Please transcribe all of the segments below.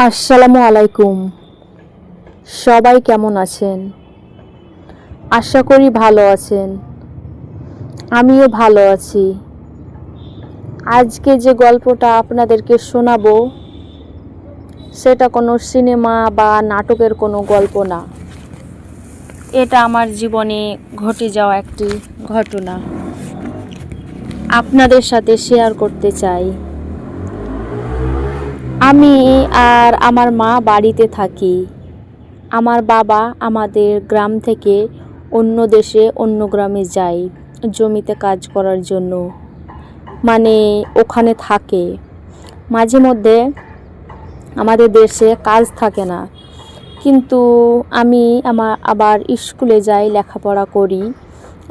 আসসালামু আলাইকুম। সবাই কেমন আছেন? আশা করি ভালো আছেন। আমিও ভালো আছি। আজকে যে গল্পটা আপনাদেরকে শোনাবো সেটা কোনো সিনেমা বা নাটকের কোনো গল্প না। এটা আমার জীবনে ঘটে যাওয়া একটি ঘটনা আপনাদের সাথে শেয়ার করতে চাই। আমি আর আমার মা বাড়িতে থাকি। আমার বাবা আমাদের গ্রাম থেকে অন্য দেশে অন্য গ্রামে যায় জমিতে কাজ করার জন্য, মানে ওখানে থাকে। মাঝে মধ্যে আমাদের দেশে কাজ থাকে না, কিন্তু আমি আবার স্কুলে যাই, লেখাপড়া করি।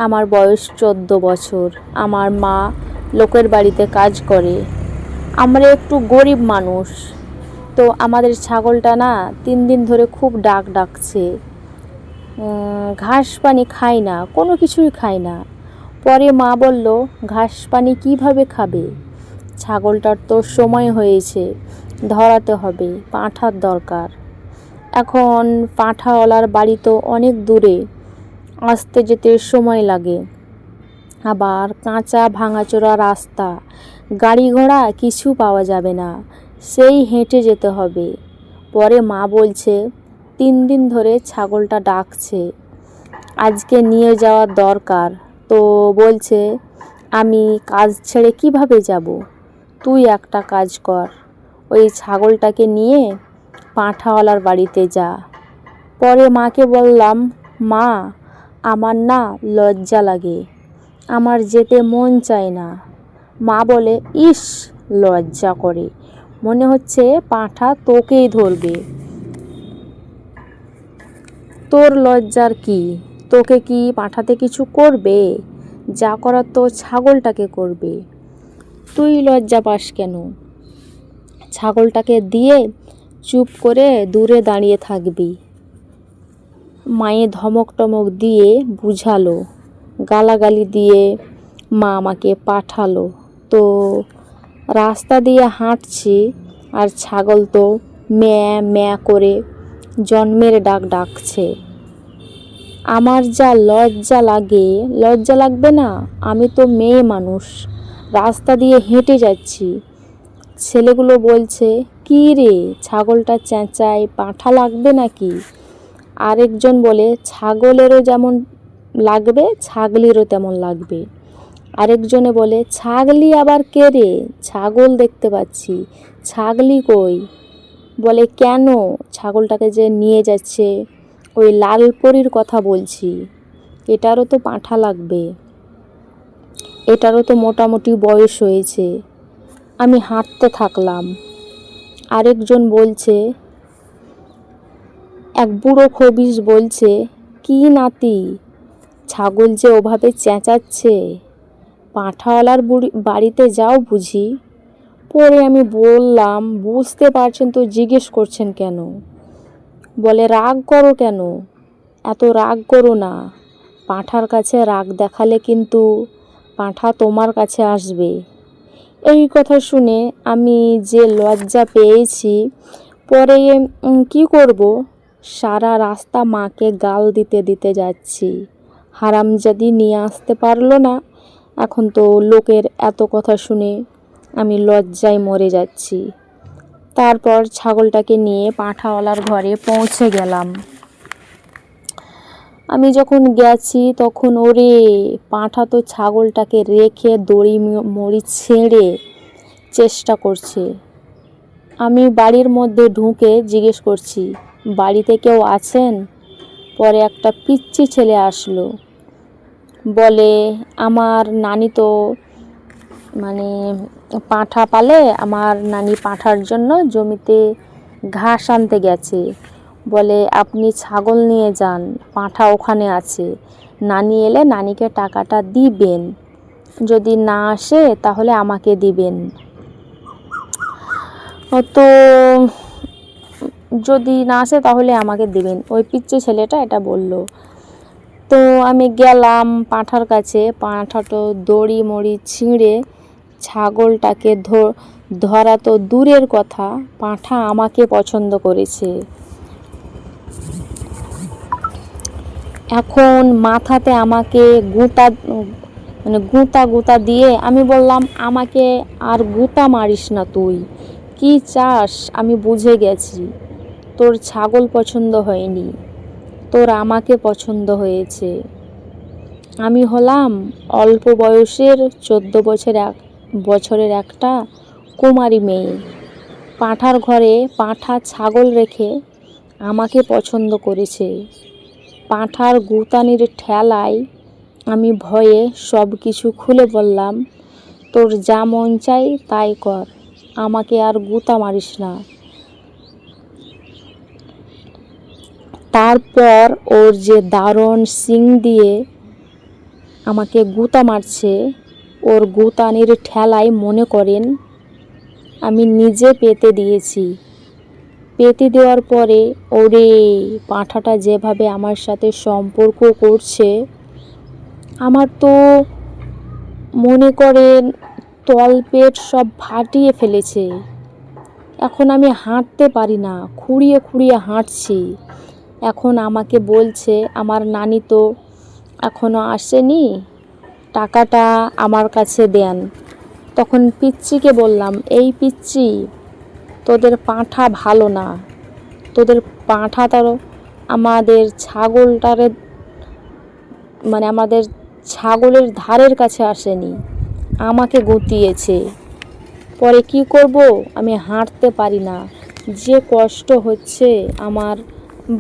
আমার বয়স 14 বছর। আমার মা লোকের বাড়িতে কাজ করে। আমরা একটু গরিব মানুষ, তো আমাদের ছাগলটা না 3 দিন ধরে খুব ডাকছে। ঘাস পানি খায় না, কোনো কিছুই খায় না। পরে মা বলল, ঘাস পানি কিভাবে খাবে? ছাগলটার তো সময় হয়েছে, ধরাতে হবে, পাঁঠার দরকার। এখন পাঁঠাওয়ালার বাড়ি তো অনেক দূরে, আসতে যেতে সময় লাগে। আবার কাঁচা ভাঙাচোরা রাস্তা, গাড়ি ঘোড়া কিছু পাওয়া যাবে না, সেই হেঁটে যেতে হবে। পরে মা বলছে 3 দিন ধরে ছাগলটা ডাকছে, আজকে নিয়ে যাওয়ার দরকার। তো বলছে, আমি কাজ ছেড়ে কিভাবে যাব? তুই একটা কাজ কর, ওই ছাগলটাকে নিয়ে পাঁঠাওয়ালার বাড়িতে যা। পরে মাকে বললাম, মা, আমার না লজ্জা লাগে, আমার যেতে মন চায় না। মা বলে, ইস, লজ্জা করে, মনে হচ্ছে পাঁঠা তোকেই ধরবে। তোর লজ্জার কি? তোকে কি পাঁঠাতে কিছু করবে? যা করার তো ছাগলটাকে করবে। তুই লজ্জা পাস কেন? ছাগলটাকে দিয়ে চুপ করে দূরে দাঁড়িয়ে থাকবি। মায়ে ধমক টমক দিয়ে বুঝালো, গালাগালি দিয়ে মা আমাকে পাঠালো। তো রাস্তা দিয়ে হাঁটছি, আর ছাগল তো ম্যাঁ ম্যাঁ করে জন্মের ডাক ডাকছে। আমার যা লজ্জা লাগে। লজ্জা লাগবে না? আমি তো মেয়ে মানুষ, রাস্তা দিয়ে হেঁটে যাচ্ছি। ছেলেগুলো বলছে, কী রে, ছাগলটা চেঁচায়, পাঁঠা লাগবে নাকি? আরেকজন বলে, ছাগলেরও যেমন লাগবে ছাগলিরও তেমন লাগবে। আরেকজনে বলে, ছাগলি আবার কে রে? ছাগল দেখতে পাচ্ছি, ছাগলি কই? বলে, কেন? ছাগলটাকে যে নিয়ে যাচ্ছে ওই লালপরির কথা বলছি, এটারও তো পাঁঠা লাগবে, এটারও তো মোটামুটি বয়স হয়েছে। আমি হাঁটতে থাকলাম। আরেকজন বলছে, এক বুড়ো খবিশ বলছে, কি নাতি, ছাগল যে ওভাবে চেঁচাচ্ছে, পাঁঠাওয়ালার বাড়িতে যাও বুঝি? পরে আমি বললাম, বুঝতে পারছেন তো জিজ্ঞেস করছেন কেন? বলে, রাগ করো কেন? এত রাগ করো না, পাঁঠার কাছে রাগ দেখালে কিন্তু পাঁঠা তোমার কাছে আসবে। এই কথা শুনে আমি যে লজ্জা পেয়েছি, পরে কি করব, সারা রাস্তা মাকে গাল দিতে দিতে যাচ্ছি। হারামজাদি নিয়ে আসতে পারলো না, এখন তো লোকের এত কথা শুনে আমি লজ্জায় মরে যাচ্ছি। তারপর ছাগলটাকে নিয়ে পাঁঠাওয়ালার ঘরে পৌঁছে গেলাম। আমি যখন গেছি তখন ওরে, পাঁঠা তো ছাগলটাকে রেখে দড়ি মড়ি ছেড়ে চেষ্টা করছে। আমি বাড়ির মধ্যে ঢুকে জিজ্ঞেস করছি, বাড়িতে কেউ আছেন? পরে একটা পিচ্চি ছেলে আসলো, বলে, আমার নানি তো মানে পাঁঠা পালে, আমার নানি পাঁঠার জন্য জমিতে ঘাস আনতে গেছে। বলে, আপনি ছাগল নিয়ে যান, পাঁঠা ওখানে আছে, নানি এলে নানিকে টাকাটা দিবেন, যদি না আসে তাহলে আমাকে দিবেন। তো যদি না আসে তাহলে আমাকে দিবেন, ওই পিচ্চি ছেলেটা এটা বলল। তো আমি গেলাম পাঁঠার কাছে। পাঁঠা তো দড়ি মড়ি ছিঁড়ে ছাগলটাকে ধরা তো দূরের কথা, পাঁঠা আমাকে পছন্দ করেছে। এখন মাথাতে আমাকে গুঁতা গুঁতা দিয়ে আমি বললাম, আমাকে আর গুঁতা মারিস না, তুই কি চাস আমি বুঝে গেছি। তোর ছাগল পছন্দ হয়নি, তোর আমাকে পছন্দ হয়েছে। আমি হলাম অল্প বয়সের 14 বছরের একটা কুমারী মেয়ে। পাঁঠার ঘরে পাঁঠা ছাগল রেখে আমাকে পছন্দ করেছে। পাঁঠার গুঁতানির ঠেলায় আমি ভয়ে সব কিছু খুলে বললাম, তোর যা মন চাই তাই কর, আমাকে আর গুঁতা মারিস না। তারপর ওর যে দারুণ শিং দিয়ে আমাকে গুঁতা মারছে, ওর গুঁতানির ঠেলায় মনে করেন আমি নিজে পেতে দিয়েছি। পেতে দেওয়ার পরে ওরে পাঁঠাটা যেভাবে আমার সাথে সম্পর্ক করছে, আমার তো মনে করেন তলপেট সব ফাটিয়ে ফেলেছে। এখন আমি হাঁটতে পারি না, খুঁড়িয়ে খুঁড়িয়ে হাঁটছি। এখন আমাকে বলছে, আমার নানি তো এখনও আসেনি, টাকাটা আমার কাছে দেন। তখন পিচ্চিকে বললাম, এই পিচ্চি, তোদের পাঁঠা ভালো না, তোদের পাঁঠা তো আমাদের আমাদের ছাগলের ধারের কাছে আসেনি, আমাকে গুঁতিয়েছে। পরে কি করব, আমি হাঁটতে পারি না, যে কষ্ট হচ্ছে আমার।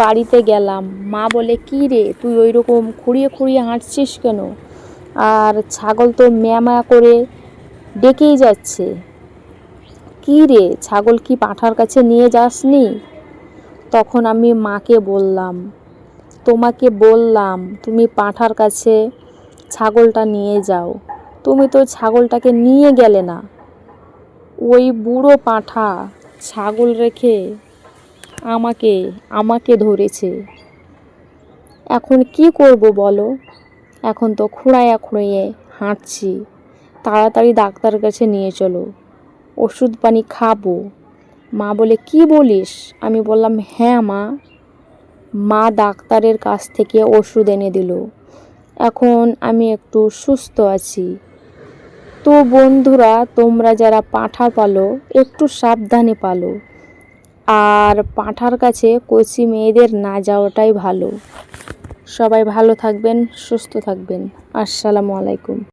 বাড়িতে গেলাম, মা বলে, কি রে তুই ওই রকম খুঁড়িয়ে খুঁড়িয়ে হাঁটছিস কেন? আর ছাগল তো ম্যামা করে ডেকেই যাচ্ছে। কি রে, ছাগল কি পাঁঠার কাছে নিয়ে যাসনি? তখন আমি মাকে বললাম, তোমাকে বললাম তুমি পাঁঠার কাছে ছাগলটা নিয়ে যাও, তুমি তো ছাগলটাকে নিয়ে গেলে না। ওই বুড়ো পাঁঠা ছাগল রেখে আমাকে ধরেছে। এখন কি করব বলো? এখন তো খুঁড়াইয়া খুঁড়িয়ে হাঁটছি, তাড়াতাড়ি ডাক্তারের কাছে নিয়ে চলো, ওষুধ পানি খাবো। মা বলে, কি বলিস? আমি বললাম, হ্যাঁ মা ডাক্তারের কাছ থেকে ওষুধ এনে দিল, এখন আমি একটু সুস্থ আছি। তো বন্ধুরা, তোমরা যারা পাঁঠা পালো একটু সাবধানে পালো, আর পাঁঠার কাছে কচি মেয়েদের না যাওয়াটাই ভালো। সবাই ভালো থাকবেন, সুস্থ থাকবেন। আসসালামু আলাইকুম।